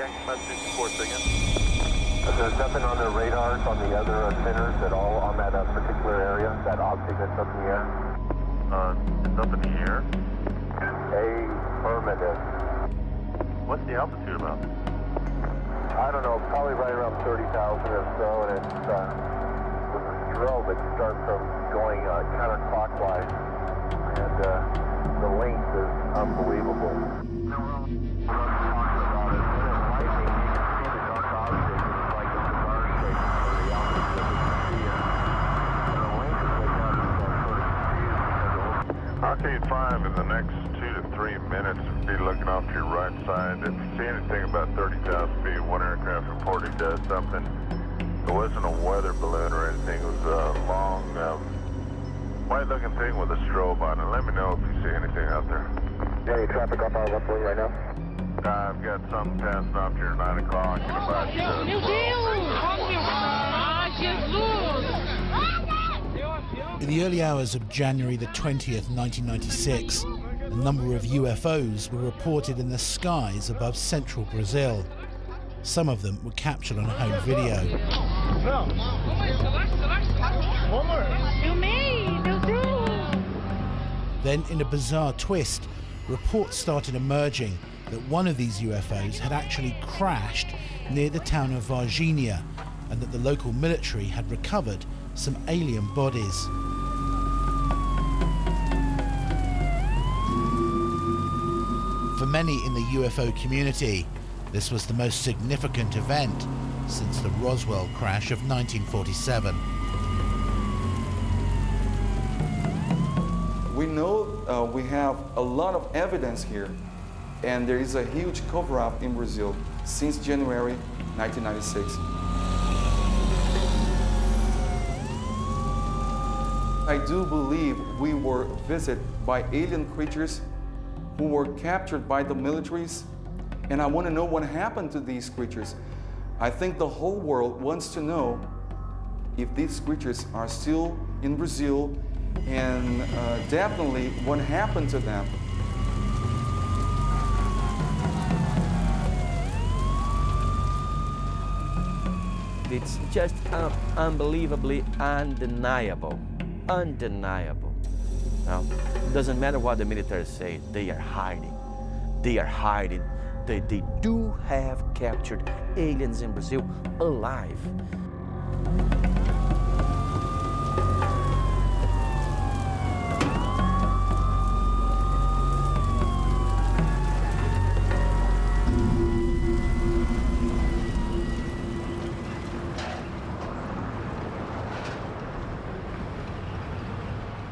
Okay, about 64 seconds. There's nothing on their radars on the other centers at all on that particular area, that object that's up in the air? It's up in the air. Affirmative. What's the altitude about? I don't know, probably right around 30,000 or so, and it's with the strobe, it starts from going counterclockwise, and the length is unbelievable. No, well, we're not talking about it. When it's lightning, you can see the dark object. It's like a cigar shape for the altitude that we can see it. And the length is like that, it's sort of confused because it Arcade 5 in the next 2 to 3 minutes, be looking off to your right side. If you see anything about 30,000 feet, one aircraft reported does something. It wasn't a weather balloon or anything. It was a long, white-looking thing with a strobe on it. Let me know if you see anything out there. Any traffic off our left wing right now? I've got something passing off here at 9 o'clock. Meu Deus! Ah, Jesus! In the early hours of January the 20th, 1996, a number of UFOs were reported in the skies above central Brazil. Some of them were captured on home video. Then, in a bizarre twist, reports started emerging that one of these UFOs had actually crashed near the town of Varginha, and that the local military had recovered some alien bodies. For many in the UFO community, this was the most significant event since the Roswell crash of 1947. We know we have a lot of evidence here, and there is a huge cover-up in Brazil since January 1996. I do believe we were visited by alien creatures who were captured by the militaries, and I want to know what happened to these creatures. I think the whole world wants to know if these creatures are still in Brazil, and definitely what happened to them. It's just unbelievably undeniable. Undeniable. Now, it doesn't matter what the military say, they are hiding. They are hiding. They do have captured aliens in Brazil alive.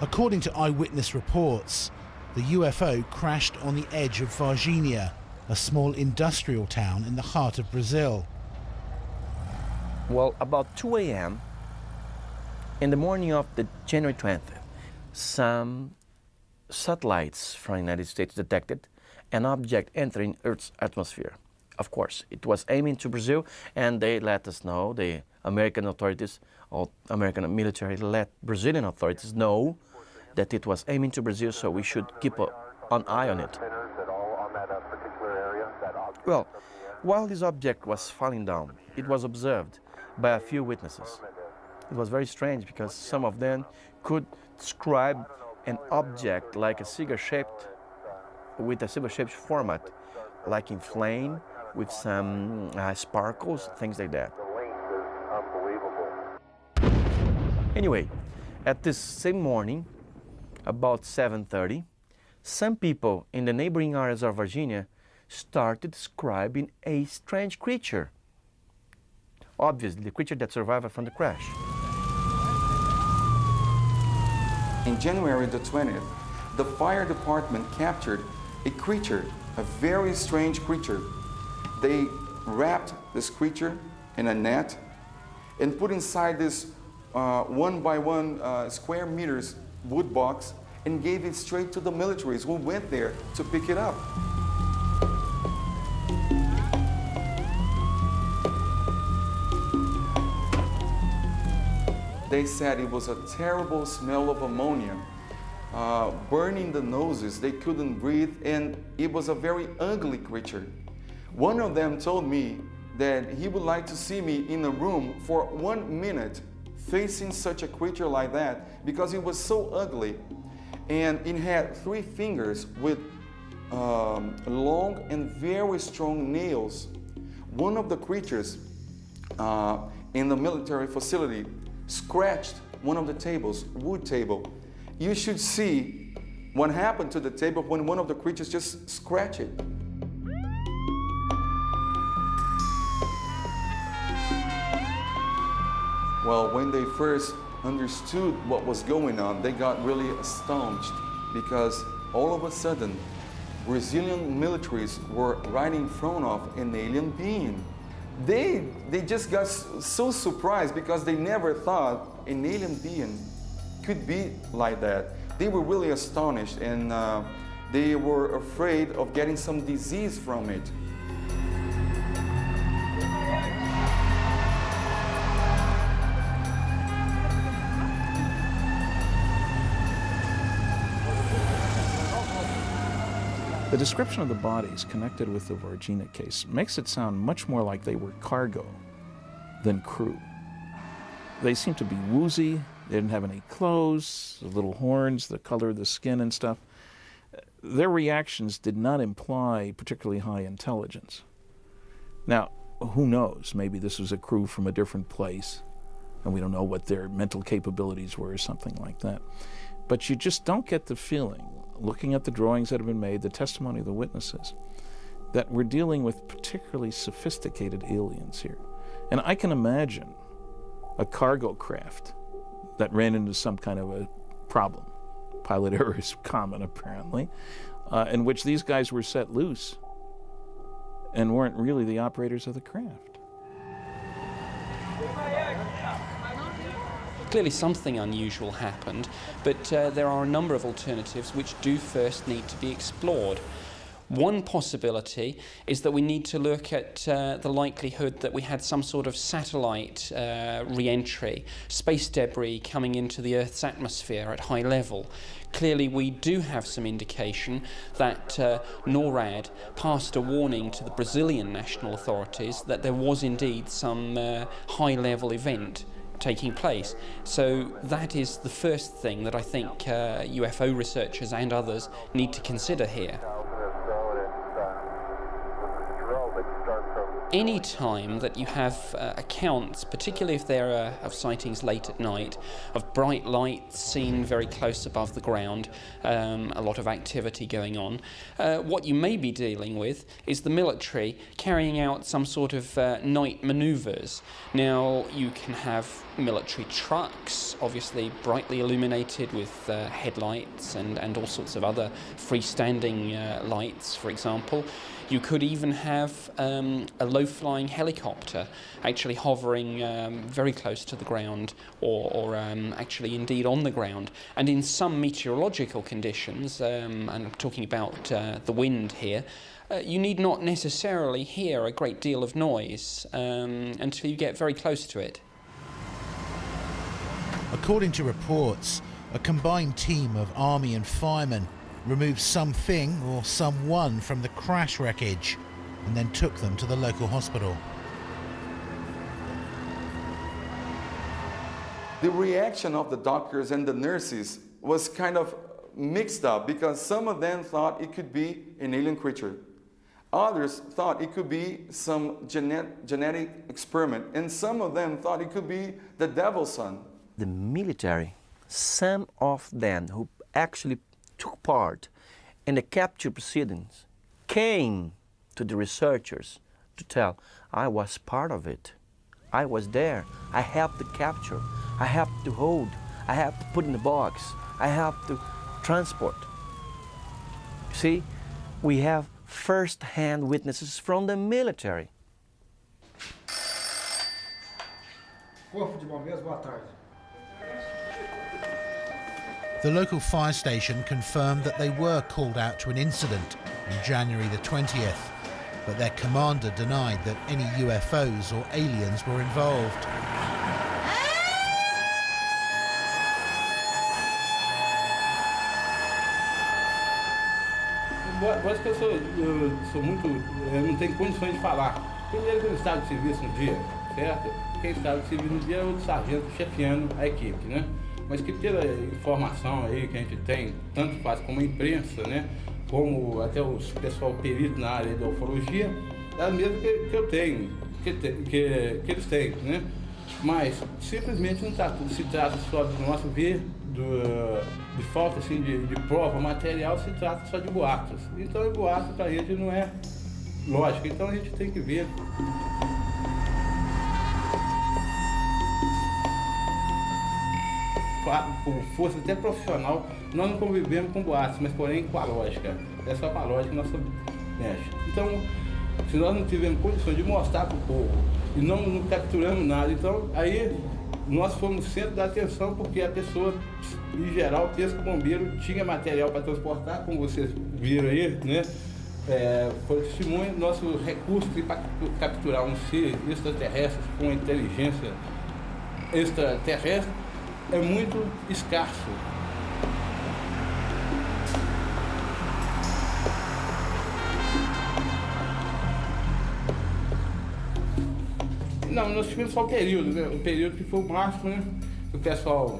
According to eyewitness reports, the UFO crashed on the edge of Varginha, a small industrial town in the heart of Brazil. Well, about 2 a.m. in the morning of the January 20th, some satellites from the United States detected an object entering Earth's atmosphere. Of course, it was aiming to Brazil, and they let us know, the American authorities, or American military let Brazilian authorities know that it was aiming to Brazil, so we should keep an eye on it. Well, while this object was falling down, it was observed by a few witnesses. It was very strange because some of them could describe an object like a cigar-shaped, with a cigar-shaped format, like in flame, with some sparkles, things like that. Anyway, at this same morning, about 7:30, some people in the neighboring areas of Varginha started describing a strange creature. Obviously, the creature that survived from the crash. In January the 20th, the fire department captured a creature, a very strange creature. They wrapped this creature in a net and put inside this 1 by 1 square meters wood box and gave it straight to the militaries who went there to pick it up. They said it was a terrible smell of ammonia, burning the noses, they couldn't breathe, and it was a very ugly creature. One of them told me that he would like to see me in a room for 1 minute facing such a creature like that because it was so ugly. And it had 3 fingers with long and very strong nails. One of the creatures in the military facility scratched one of the tables, wood table. You should see what happened to the table when one of the creatures just scratched it. Well, when they first understood what was going on, they got really astonished because all of a sudden, Brazilian militaries were right in front of an alien being. They just got so surprised because they never thought an alien being could be like that. They were really astonished, and they were afraid of getting some disease from it. The description of the bodies connected with the Varginha case makes it sound much more like they were cargo than crew. They seemed to be woozy, they didn't have any clothes, the little horns, the color of the skin and stuff. Their reactions did not imply particularly high intelligence. Now, who knows, maybe this was a crew from a different place, and we don't know what their mental capabilities were or something like that. But you just don't get the feeling, looking at the drawings that have been made, the testimony of the witnesses, that we're dealing with particularly sophisticated aliens here. And I can imagine a cargo craft that ran into some kind of a problem, pilot error is common apparently, in which these guys were set loose and weren't really the operators of the craft. Clearly something unusual happened, but there are a number of alternatives which do first need to be explored. One possibility is that we need to look at the likelihood that we had some sort of satellite re-entry, space debris coming into the Earth's atmosphere at high level. Clearly we do have some indication that NORAD passed a warning to the Brazilian national authorities that there was indeed some high-level event taking place. So that is the first thing that I think UFO researchers and others need to consider here. Any time that you have accounts, particularly if they're of sightings late at night, of bright lights seen very close above the ground, a lot of activity going on, what you may be dealing with is the military carrying out some sort of night maneuvers. Now, you can have military trucks, obviously brightly illuminated with headlights and all sorts of other freestanding lights, for example. You could even have a low-flying helicopter actually hovering very close to the ground or actually indeed on the ground. And in some meteorological conditions, and I'm talking about the wind here, you need not necessarily hear a great deal of noise until you get very close to it. According to reports, a combined team of army and firemen removed something or someone from the crash wreckage and then took them to the local hospital. The reaction of the doctors and the nurses was kind of mixed up because some of them thought it could be an alien creature. Others thought it could be some genetic experiment, and some of them thought it could be the devil's son. The military, some of them who actually took part in the capture proceedings, came to the researchers to tell, I was part of it. I was there. I helped to capture. I helped to hold. I helped to put in the box. I helped to transport. See, we have first-hand witnesses from the military. Corpo de Bombeiros, boa tarde. The local fire station confirmed that they were called out to an incident on January the 20th, but their commander denied that any UFOs or aliens were involved. Pode que eu sou muito... Eu não tenho condições de falar. Primeiro que eu estava de serviço no dia, certo? Quem estava de serviço no dia é o sargento chefiando a equipe, né? Mas que pela informação aí que a gente tem, tanto faz como a imprensa, né? Como até os pessoal perito na área da ufologia, é a mesma que eu tenho, que eles têm, né? Mas simplesmente não se trata só do nosso ver, de falta assim, de prova material, se trata só de boatos. Então, o boato para a gente não é lógico, então a gente tem que ver. Com força até profissional, nós não convivemos com boatos, mas porém com a lógica. É só com a lógica que nós mexe. Então, se nós não tivermos condições de mostrar para o povo e não capturamos nada, então aí nós fomos centro da atenção porque a pessoa, em geral, pensa que o bombeiro tinha material para transportar, como vocês viram aí, né? Foi testemunho, nosso recurso para capturar um ser extraterrestre com uma inteligência extraterrestre é muito escasso. Não, nós tivemos só o período, né? O período que foi o máximo, né? O pessoal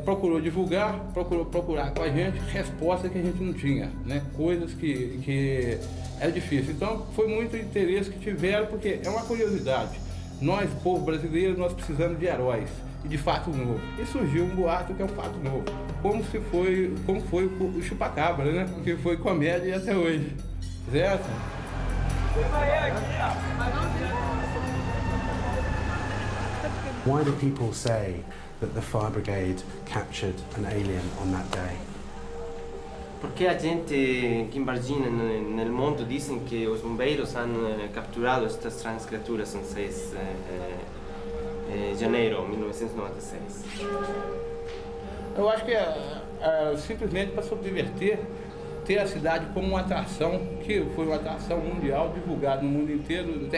procurou divulgar, procurou procurar com a gente respostas que a gente não tinha, né? Coisas que era difícil. Então, foi muito interesse que tiveram, porque é uma curiosidade. Nós, povo brasileiro, nós precisamos de heróis e de fato novo. E surgiu um boato que é um fato novo. Como foi o chupacabra, né? Que foi comédia até hoje. Certo? Why do people say that the fire brigade captured an alien on that day? Porque a gente aqui em Varginha, no mundo, dizem que os bombeiros han capturado estas estranhas criaturas em 6 de janeiro de 1996. Eu acho que simplesmente para subverter, ter a cidade como uma atração, que foi uma atração mundial, divulgada no mundo inteiro,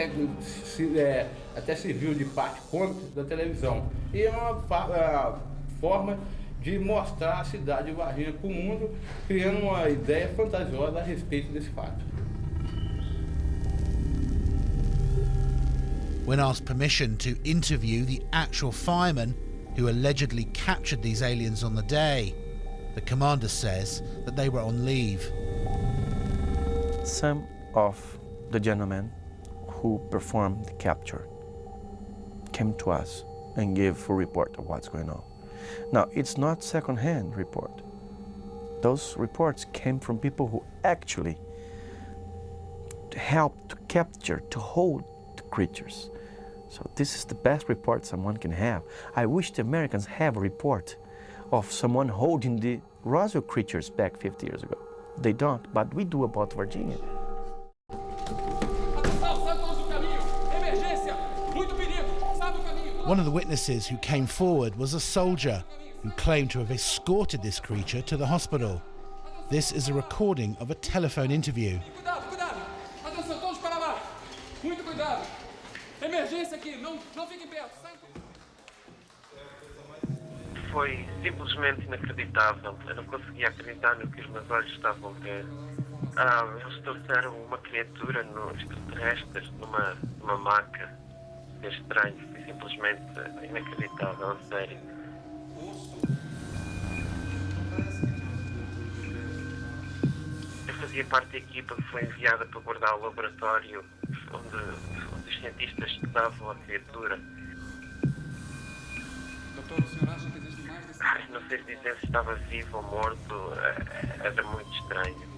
até serviu de parte cômica da televisão. E é uma forma de mostrar a cidade de Varginha para o mundo, criando uma ideia fantasiosa a respeito desse fato. When asked permission to interview the actual firemen who allegedly captured these aliens on the day, the commander says that they were on leave. Some of the gentlemen who performed the capture came to us and gave full report of what's going on. Now, it's not second-hand report. Those reports came from people who actually helped to capture, to hold the creatures. So this is the best report someone can have. I wish the Americans have a report of someone holding the Roswell creatures back 50 years ago. They don't, but we do about Varginha. One of the witnesses who came forward was a soldier who claimed to have escorted this creature to the hospital. This is a recording of a telephone interview. Cuidado! Atenção, todos para lá! Muito cuidado! Emergência aqui, não fiquem perto, sai! Foi simplesmente inacreditável. Eu não conseguia acreditar no que os meus olhos estavam a ver. Eles trouxeram uma criatura extraterrestre numa maca. É estranho, foi simplesmente inacreditável, a sério. Eu fazia parte da equipa que foi enviada para guardar o laboratório onde os cientistas estudavam a criatura. Doutor, o senhor acha que existe mais desse... Não sei dizer se estava vivo ou morto, era muito estranho.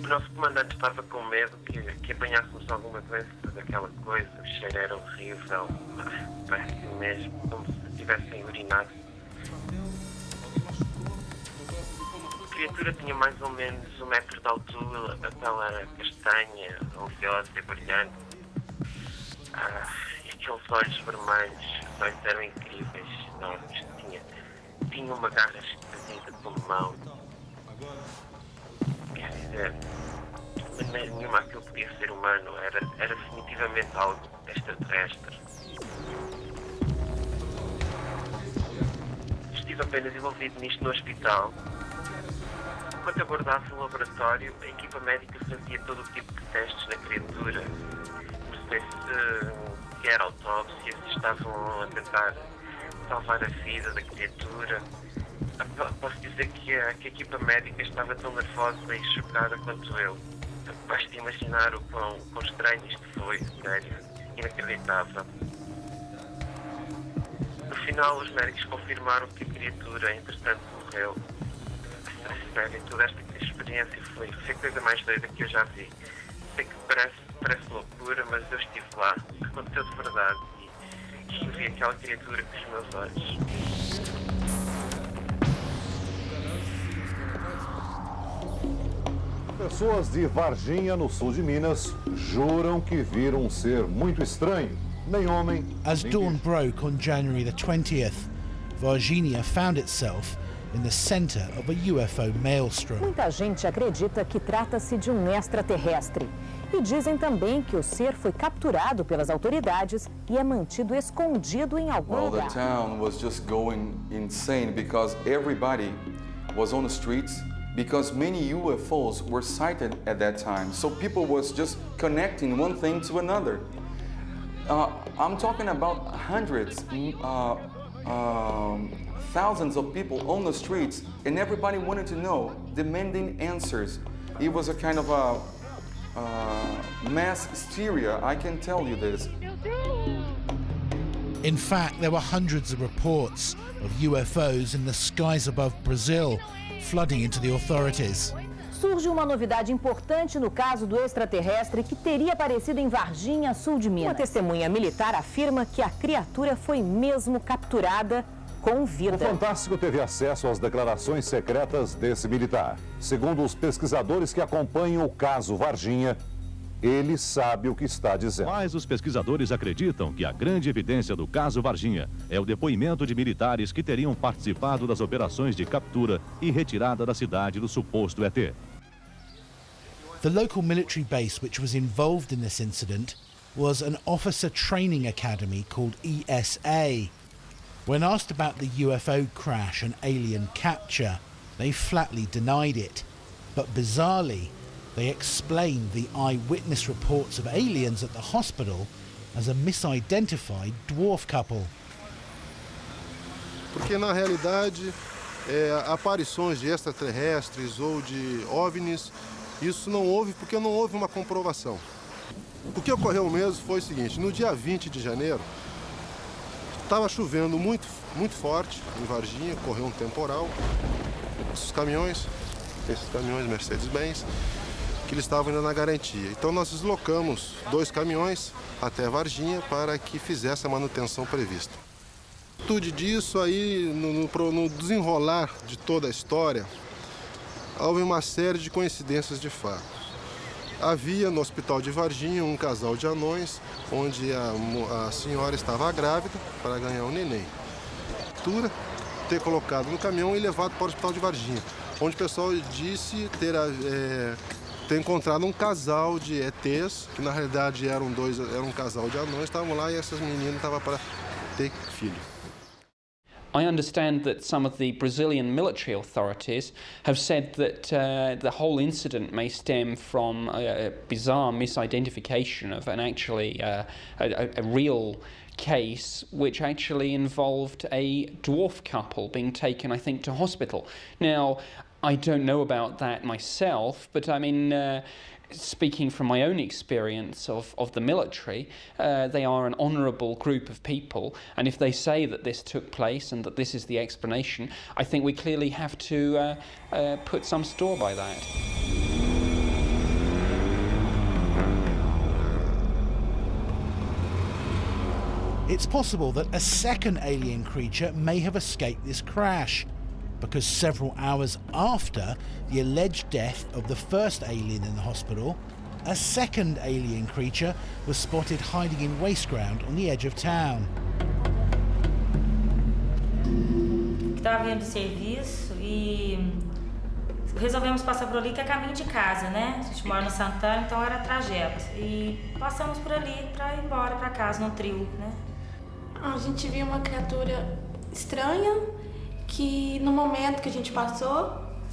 O nosso comandante estava com medo que apanhássemos alguma doença daquela coisa, o cheiro era horrível, parece mesmo como se tivessem urinado. A criatura tinha mais ou menos 1 metro de altura, a pele era castanha, oleosa e brilhante. E aqueles olhos vermelhos, os olhos eram incríveis, enormes, tinha uma garra esquisita com mão. Quer dizer, de maneira nenhuma aquilo podia ser humano, era definitivamente algo extraterrestre. Estive apenas envolvido nisto no hospital. enquanto abordava o laboratório, a equipa médica fazia todo o tipo de testes na criatura. Não sei se era autópsia, se estavam a tentar salvar a vida da criatura. Posso dizer que a equipa médica estava tão nervosa e chocada quanto eu. Basta imaginar o quão estranho isto foi, sério, inacreditável. No final, os médicos confirmaram que a criatura, entretanto, morreu. Sério, toda esta experiência foi a coisa mais doida que eu já vi. Sei que parece loucura, mas eu estive lá, aconteceu de verdade e vi aquela criatura com os meus olhos. Pessoas de Varginha, no sul de Minas, juram que viram um ser muito estranho. Nem homem, As dawn broke on January the 20th, Varginha found itself in the center of a UFO maelstrom. Muita gente acredita que trata-se de um extraterrestre. E dizem também que o ser foi capturado pelas autoridades e é mantido escondido em algum lugar. The town was just going insane because everybody was on the streets because many UFOs were sighted at that time. So people was just connecting one thing to another. I'm talking about hundreds, thousands of people on the streets, and everybody wanted to know, demanding answers. It was a kind of a mass hysteria, I can tell you this. In fact, there were hundreds of reports of UFOs in the skies above Brazil, flooding into the authorities. Surge uma novidade importante no caso do extraterrestre que teria aparecido em Varginha, sul de Minas. Uma testemunha militar afirma que a criatura foi mesmo capturada com vida. O Fantástico teve acesso às declarações secretas desse militar. Segundo os pesquisadores que acompanham o caso Varginha, ele sabe o que está dizendo. Mas os pesquisadores acreditam que a grande evidência do caso Varginha é o depoimento de militares que teriam participado das operações de captura e retirada da cidade do suposto ET. The local military base which was involved in this incident was an officer training academy called ESA. When asked about the UFO crash and alien capture, they flatly denied it. But bizarrely, they explained the eyewitness reports of aliens at the hospital as a misidentified dwarf couple. Porque na realidade, aparições de extraterrestres ou de OVNIs, isso não houve porque não houve uma comprovação. O que ocorreu mesmo foi o seguinte: no dia 20 de janeiro, estava chovendo muito forte em Varginha, ocorreu um temporal. Esses caminhões Mercedes-Benz, que eles estavam ainda na garantia. Então nós deslocamos 2 caminhões até Varginha para que fizesse a manutenção prevista. Tudo disso aí, no desenrolar de toda a história, houve uma série de coincidências de fato. Havia no hospital de Varginha um casal de anões, onde a senhora estava grávida para ganhar um neném. Ter colocado no caminhão e levado para o hospital de Varginha, onde o pessoal disse ter encontrado um casal de ETs, que na realidade era um casal de anões, estavam lá e essas meninas estavam para ter filho. I understand that some of the Brazilian military authorities have said that the whole incident may stem from a bizarre misidentification of a real case which actually involved a dwarf couple being taken, I think, to hospital. Now, I don't know about that myself, but I mean, speaking from my own experience of the military, they are an honourable group of people, and if they say that this took place and that this is the explanation, I think we clearly have to put some store by that. It's possible that a second alien creature may have escaped this crash, because several hours after the alleged death of the first alien in the hospital, a second alien creature was spotted hiding in waste ground on the edge of town. Estava vindo de serviço e resolvemos passar por ali, que é caminho de casa, né? A gente mora no Santana, então era trajeto. E passamos por ali para ir embora para casa, no trio, né? A gente viu uma criatura estranha, que no momento que a gente passou,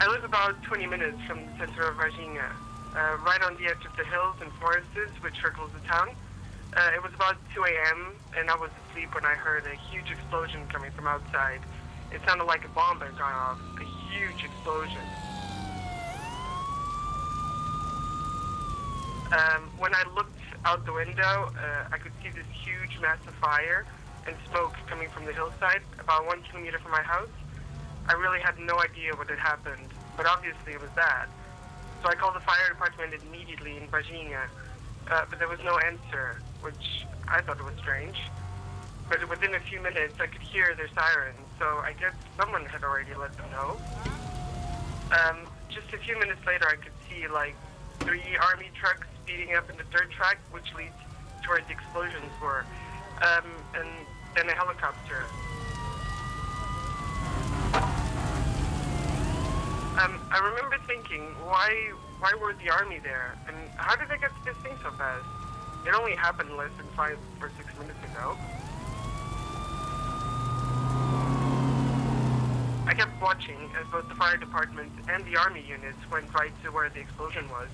I live about 20 minutes from the center of Varginha, right on the edge of the hills and forests which circles the town. It was about 2 a.m. and I was asleep when I heard a huge explosion coming from outside. It sounded like a bomb had gone off, a huge explosion. When I looked out the window, I could see this huge, massive fire and smoke coming from the hillside, about 1 kilometer from my house. I really had no idea what had happened, but obviously it was bad. So I called the fire department immediately in Varginha, but there was no answer, which I thought was strange. But within a few minutes, I could hear their sirens, so I guess someone had already let them know. Just a few minutes later, I could see like 3 army trucks speeding up in the dirt track, which leads to where the explosions were, and then a helicopter. I remember thinking, why were the army there? And how did they get to this thing so fast? It only happened less than 5 or 6 minutes ago. I kept watching as both the fire department and the army units went right to where the explosion was,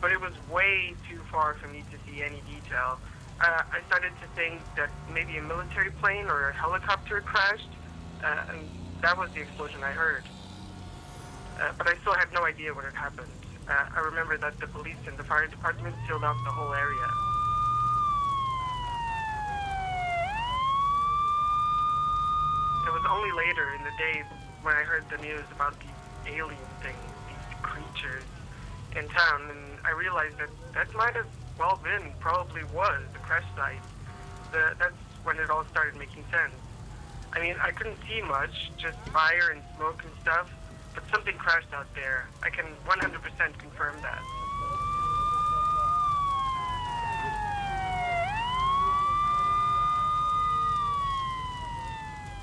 but it was way too far for me to see any detail. I started to think that maybe a military plane or a helicopter crashed, and that was the explosion I heard. But I still had no idea what had happened. I remember that the police and the fire department sealed off the whole area. It was only later in the day when I heard the news about these alien things, these creatures in town, and I realized that that might have well been, probably was, the crash site. That's when it all started making sense. I mean, I couldn't see much, just fire and smoke and stuff, but something crashed out there. I can 100% confirm that.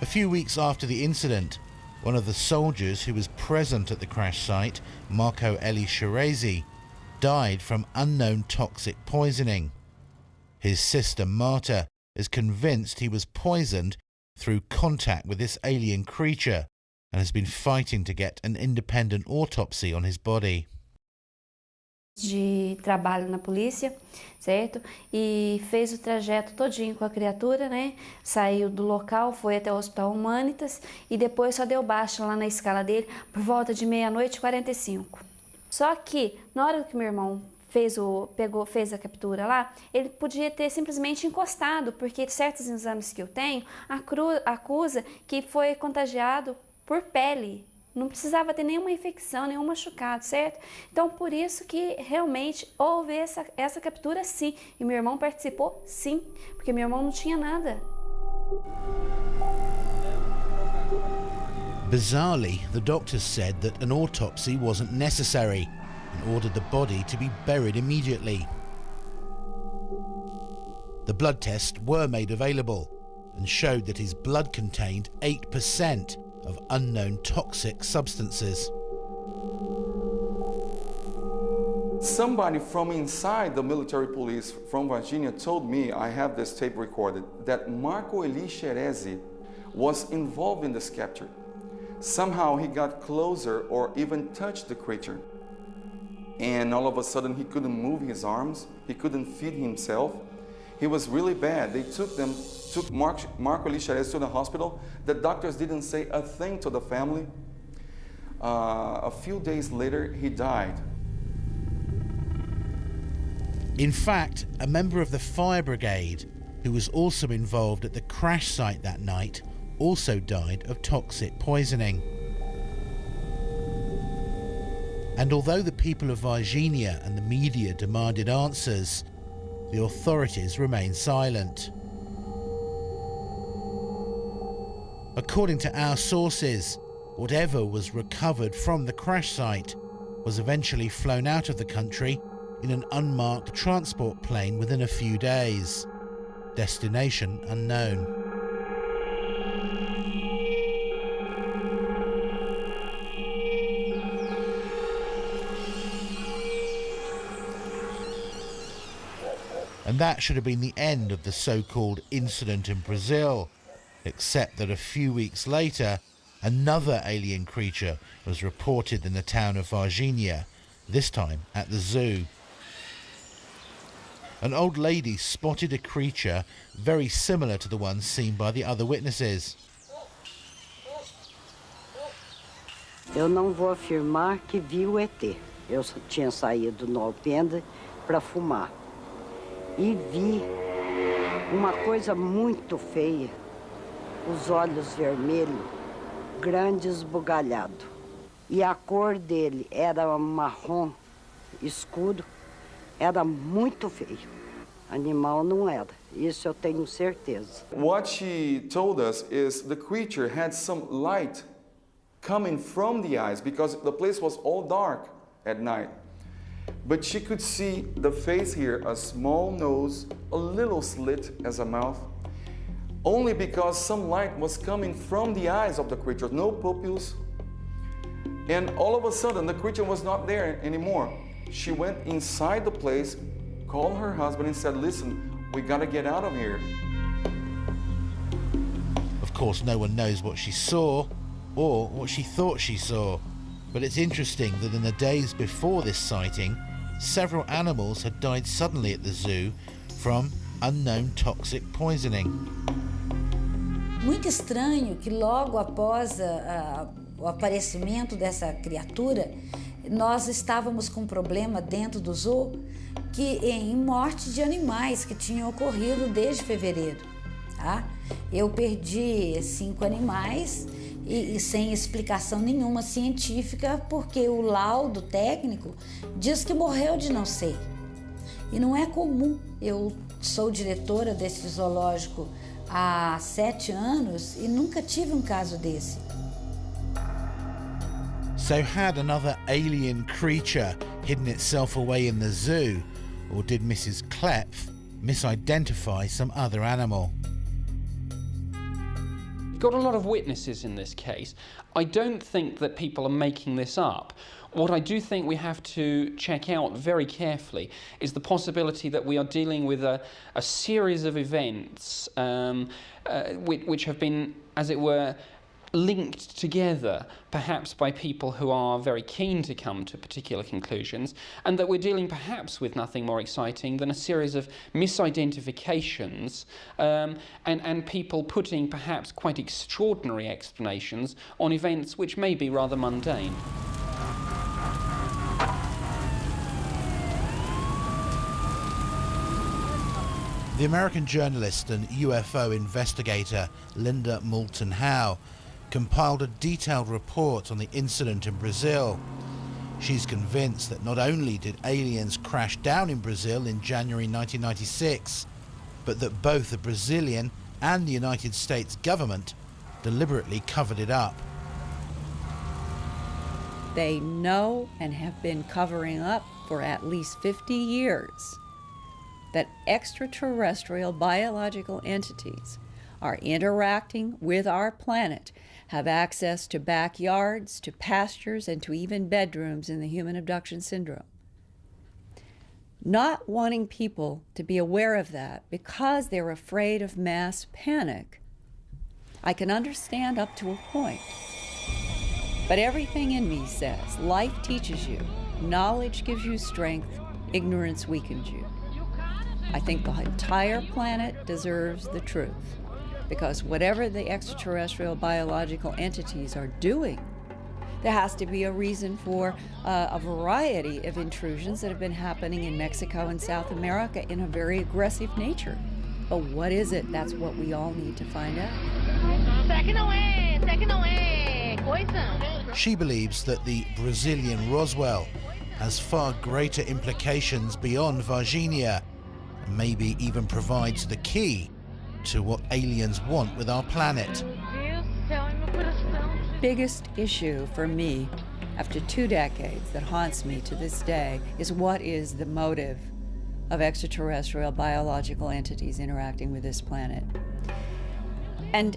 A few weeks after the incident, one of the soldiers who was present at the crash site, Marco Eli Shirezi, died from unknown toxic poisoning. His sister Marta is convinced he was poisoned through contact with this alien creature and has been fighting to get an independent autopsy on his body. De trabalho na polícia, certo? E fez o trajeto todinho com a criatura, né? Saiu do local, foi até o Hospital Humanitas e depois só deu baixa lá na escala dele por volta de 00:45. Só que na hora que meu irmão fez a captura lá, ele podia ter simplesmente encostado, porque certos exames que eu tenho acusa que foi contagiado por pele. Não precisava ter nenhuma infecção, nenhum machucado, certo? Então, por isso que realmente houve essa captura, sim. E meu irmão participou, sim, porque meu irmão não tinha nada. Bizarrely, the doctors said that an autopsy wasn't necessary and ordered the body to be buried immediately. The blood tests were made available and showed that his blood contained 8% of unknown toxic substances. Somebody from inside the military police from Varginha told me, I have this tape recorded, that Marco Eli Shirezi was involved in this capture. Somehow he got closer or even touched the creature. And all of a sudden he couldn't move his arms, he couldn't feed himself. He was really bad. They took Marco Eli Shirezi to the hospital. The doctors didn't say a thing to the family. A few days later, he died. In fact, a member of the fire brigade, who was also involved at the crash site that night, also died of toxic poisoning. And although the people of Varginha and the media demanded answers, the authorities remained silent. According to our sources, whatever was recovered from the crash site was eventually flown out of the country in an unmarked transport plane within a few days. Destination unknown. And that should have been the end of the so-called incident in Brazil, except that a few weeks later, Another alien creature was reported in the town of Varginha, this time at the zoo. An old lady spotted a creature very similar to the one seen by the other witnesses. Eu não vou afirmar que vi o ET. Eu só tinha saído no alpendre para fumar. E vi uma coisa muito feia. Os olhos vermelhos, grande esbugalhado. E a cor dele era marrom escuro. Era muito feio. Animal não era. Isso eu tenho certeza. What she told us is the creature had some light coming from the eyes because the place was all dark at night. But she could see the face here, a small nose, a little slit as a mouth, only because some light was coming from the eyes of the creature, no pupils. And all of a sudden, the creature was not there anymore. She went inside the place, called her husband and said, listen, we gotta get out of here. Of course, no one knows what she saw or what she thought she saw. But it's interesting that in the days before this sighting, several animals had died suddenly at the zoo from unknown toxic poisoning. Muito estranho que logo após o aparecimento dessa criatura, nós estávamos com um problema dentro do zoo em morte de animais que tinham ocorrido desde fevereiro. Tá? Eu perdi 5 animais e sem explicação nenhuma científica, porque o laudo técnico diz que morreu de não sei. E não é comum. Eu sou diretora desse zoológico há 7 anos e nunca tive um caso desse. So had another alien creature hidden itself away in the zoo, or did Mrs. Klepf misidentify some other animal? Got a lot of witnesses in this case. I don't think that people are making this up. What I do think we have to check out very carefully is the possibility that we are dealing with a series of events which have been, as it were, linked together, perhaps by people who are very keen to come to particular conclusions, and that we're dealing perhaps with nothing more exciting than a series of misidentifications and people putting perhaps quite extraordinary explanations on events which may be rather mundane. The American journalist and UFO investigator Linda Moulton Howe compiled a detailed report on the incident in Brazil. She's convinced that not only did aliens crash down in Brazil in January 1996, but that both the Brazilian and the United States government deliberately covered it up. They know and have been covering up for at least 50 years that extraterrestrial biological entities are interacting with our planet, have access to backyards, to pastures, and to even bedrooms in the human abduction syndrome. Not wanting people to be aware of that because they're afraid of mass panic, I can understand up to a point. But everything in me says, life teaches you, knowledge gives you strength, ignorance weakens you. I think the entire planet deserves the truth, because whatever the extraterrestrial biological entities are doing, there has to be a reason for a variety of intrusions that have been happening in Mexico and South America in a very aggressive nature. But what is it? That's what we all need to find out. She believes that the Brazilian Roswell has far greater implications beyond Varginha, and maybe even provides the key to what aliens want with our planet. Biggest issue for me after 2 decades that haunts me to this day is what is the motive of extraterrestrial biological entities interacting with this planet. And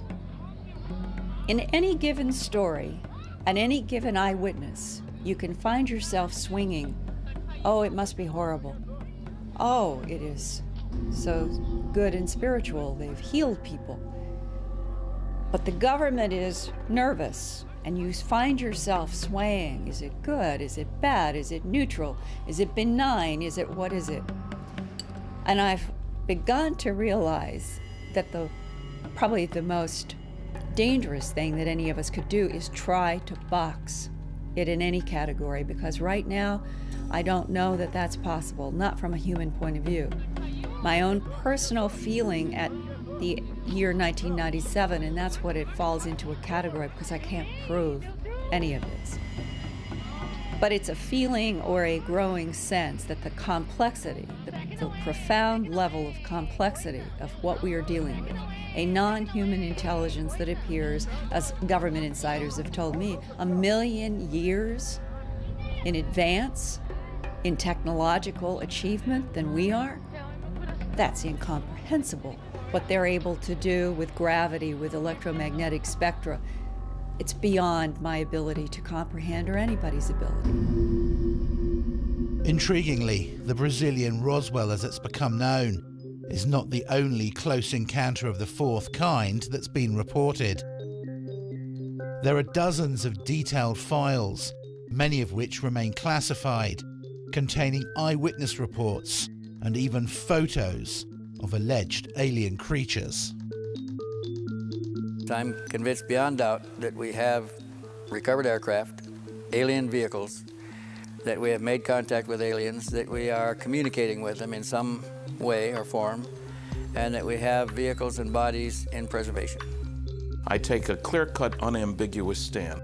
in any given story, and any given eyewitness, you can find yourself swinging, oh, it must be horrible. Oh, it is so good and spiritual, they've healed people. But the government is nervous, and you find yourself swaying. Is it good? Is it bad? Is it neutral? Is it benign? What is it? And I've begun to realize that probably the most dangerous thing that any of us could do is try to box it in any category, because right now I don't know that that's possible, not from a human point of view. My own personal feeling at the year 1997, and that's what it falls into a category, because I can't prove any of this. But it's a feeling or a growing sense that the complexity, the profound level of complexity of what we are dealing with, a non-human intelligence that appears, as government insiders have told me, 1 million years in advance in technological achievement than we are, that's incomprehensible. What they're able to do with gravity, with electromagnetic spectra, it's beyond my ability to comprehend, or anybody's ability. Intriguingly, the Brazilian Roswell, as it's become known, is not the only close encounter of the fourth kind that's been reported. There are dozens of detailed files, many of which remain classified, containing eyewitness reports and even photos of alleged alien creatures. I'm convinced beyond doubt that we have recovered aircraft, alien vehicles, that we have made contact with aliens, that we are communicating with them in some way or form, and that we have vehicles and bodies in preservation. I take a clear-cut, unambiguous stand.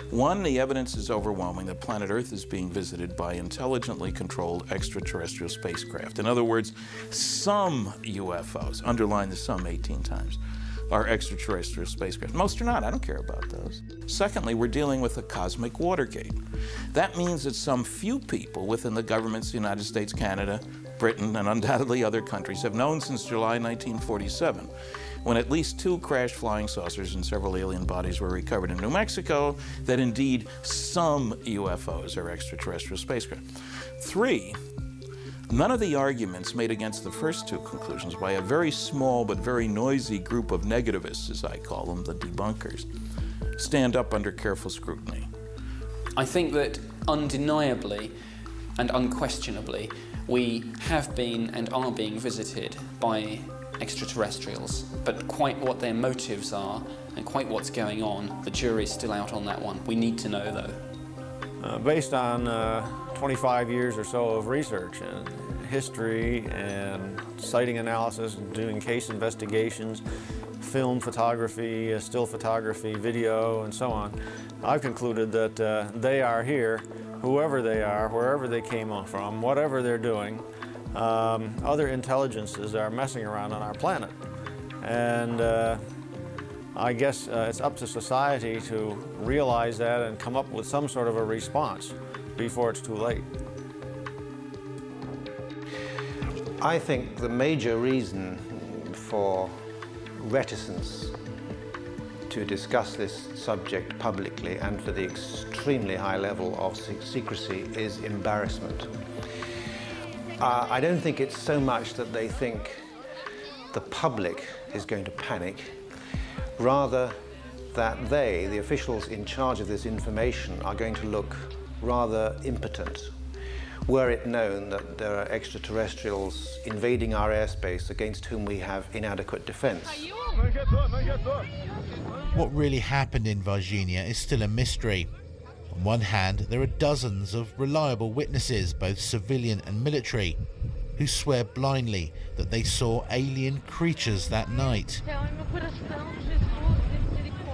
One, the evidence is overwhelming that planet Earth is being visited by intelligently controlled extraterrestrial spacecraft. In other words, some UFOs, underline the sum 18 times, are extraterrestrial spacecraft. Most are not. I don't care about those. Secondly, we're dealing with a cosmic Watergate. That means that some few people within the governments of the United States, Canada, Britain, and undoubtedly other countries have known since July 1947, when at least 2 crashed flying saucers and several alien bodies were recovered in New Mexico, that indeed some UFOs are extraterrestrial spacecraft. 3, none of the arguments made against the first 2 conclusions by a very small but very noisy group of negativists, as I call them, the debunkers, stand up under careful scrutiny. I think that undeniably and unquestionably we have been and are being visited by extraterrestrials, but quite what their motives are and quite what's going on, the jury's still out on that one. We need to know, though. Based on 25 years or so of research and history and sighting analysis, doing case investigations, film photography, still photography, video, and so on, I've concluded that they are here, whoever they are, wherever they came from, whatever they're doing. Other intelligences are messing around on our planet. And I guess it's up to society to realize that and come up with some sort of a response before it's too late. I think the major reason for reticence to discuss this subject publicly and for the extremely high level of secrecy is embarrassment. I don't think it's so much that they think the public is going to panic, rather that they, the officials in charge of this information, are going to look rather impotent were it known that there are extraterrestrials invading our airspace against whom we have inadequate defense. What really happened in Varginha is still a mystery. On one hand, there are dozens of reliable witnesses, both civilian and military, who swear blindly that they saw alien creatures that night.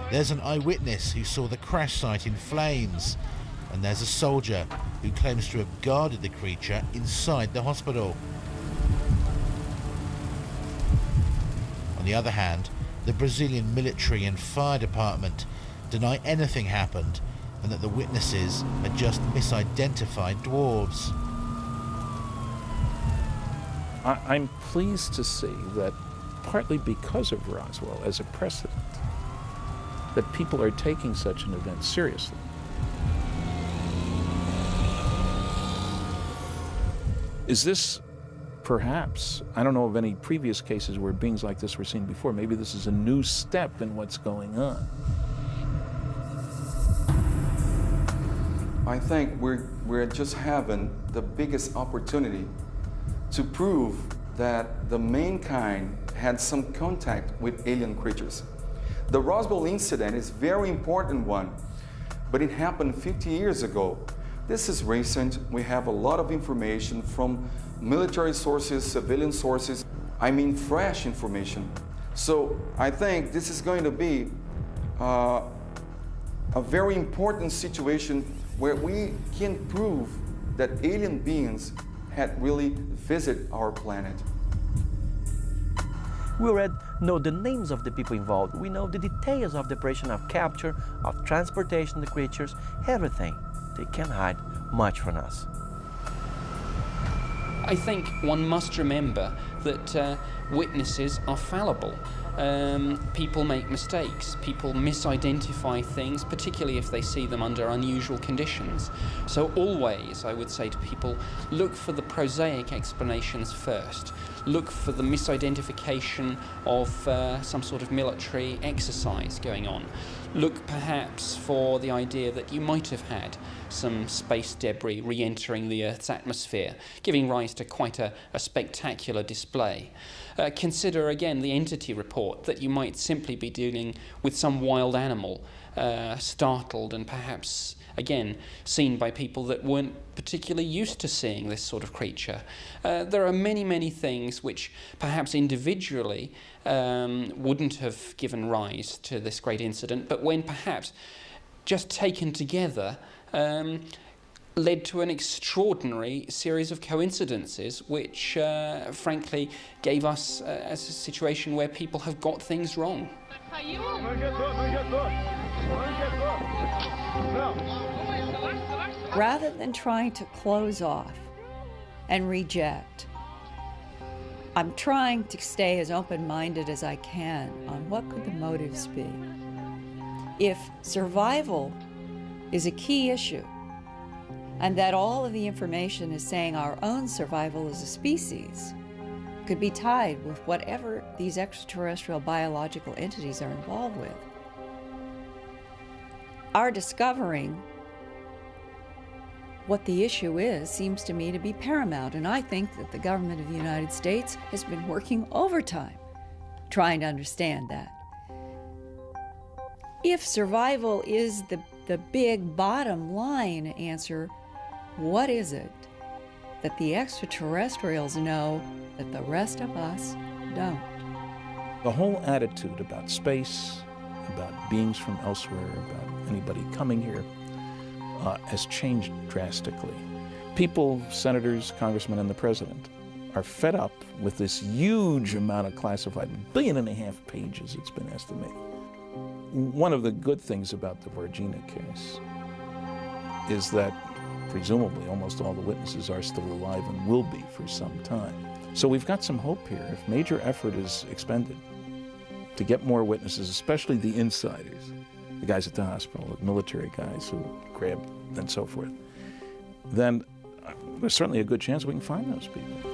There's an eyewitness who saw the crash site in flames, and there's a soldier who claims to have guarded the creature inside the hospital. On the other hand, the Brazilian military and fire department deny anything happened and that the witnesses are just misidentified dwarves. I'm pleased to see that partly because of Roswell as a precedent, that people are taking such an event seriously. Is this perhaps, I don't know of any previous cases where beings like this were seen before. Maybe this is a new step in what's going on. I think we're just having the biggest opportunity to prove that the mankind had some contact with alien creatures. The Roswell incident is a very important one, but it happened 50 years ago. This is recent. We have a lot of information from military sources, civilian sources, I mean fresh information. So I think this is going to be a very important situation where we can prove that alien beings had really visited our planet. We already know the names of the people involved. We know the details of the operation of capture, of transportation of the creatures, everything. They can't hide much from us. I think one must remember that witnesses are fallible. People make mistakes. People misidentify things, particularly if they see them under unusual conditions. So always, I would say to people, look for the prosaic explanations first. Look for the misidentification of some sort of military exercise going on. Look perhaps for the idea that you might have had some space debris re-entering the Earth's atmosphere, giving rise to quite a spectacular display. Consider again the entity report, that you might simply be dealing with some wild animal, startled and perhaps again seen by people that weren't particularly used to seeing this sort of creature. There are many things which perhaps individually wouldn't have given rise to this great incident, but when perhaps just taken together led to an extraordinary series of coincidences which frankly gave us a situation where people have got things wrong. Rather than trying to close off and reject, I'm trying to stay as open-minded as I can on what could the motives be. If survival is a key issue, and that all of the information is saying our own survival as a species could be tied with whatever these extraterrestrial biological entities are involved with, our discovering what the issue is seems to me to be paramount, and I think that the government of the United States has been working overtime trying to understand that. If survival is the big bottom line answer, what is it that the extraterrestrials know that the rest of us don't? The whole attitude about space, about beings from elsewhere, about anybody coming here, has changed drastically. People, senators, congressmen, and the president are fed up with this huge amount of classified, 1.5 billion pages it's been estimated. One of the good things about the Varginha case is that presumably almost all the witnesses are still alive and will be for some time. So we've got some hope here. If major effort is expended to get more witnesses, especially the insiders, the guys at the hospital, the military guys who grabbed and so forth, then there's certainly a good chance we can find those people.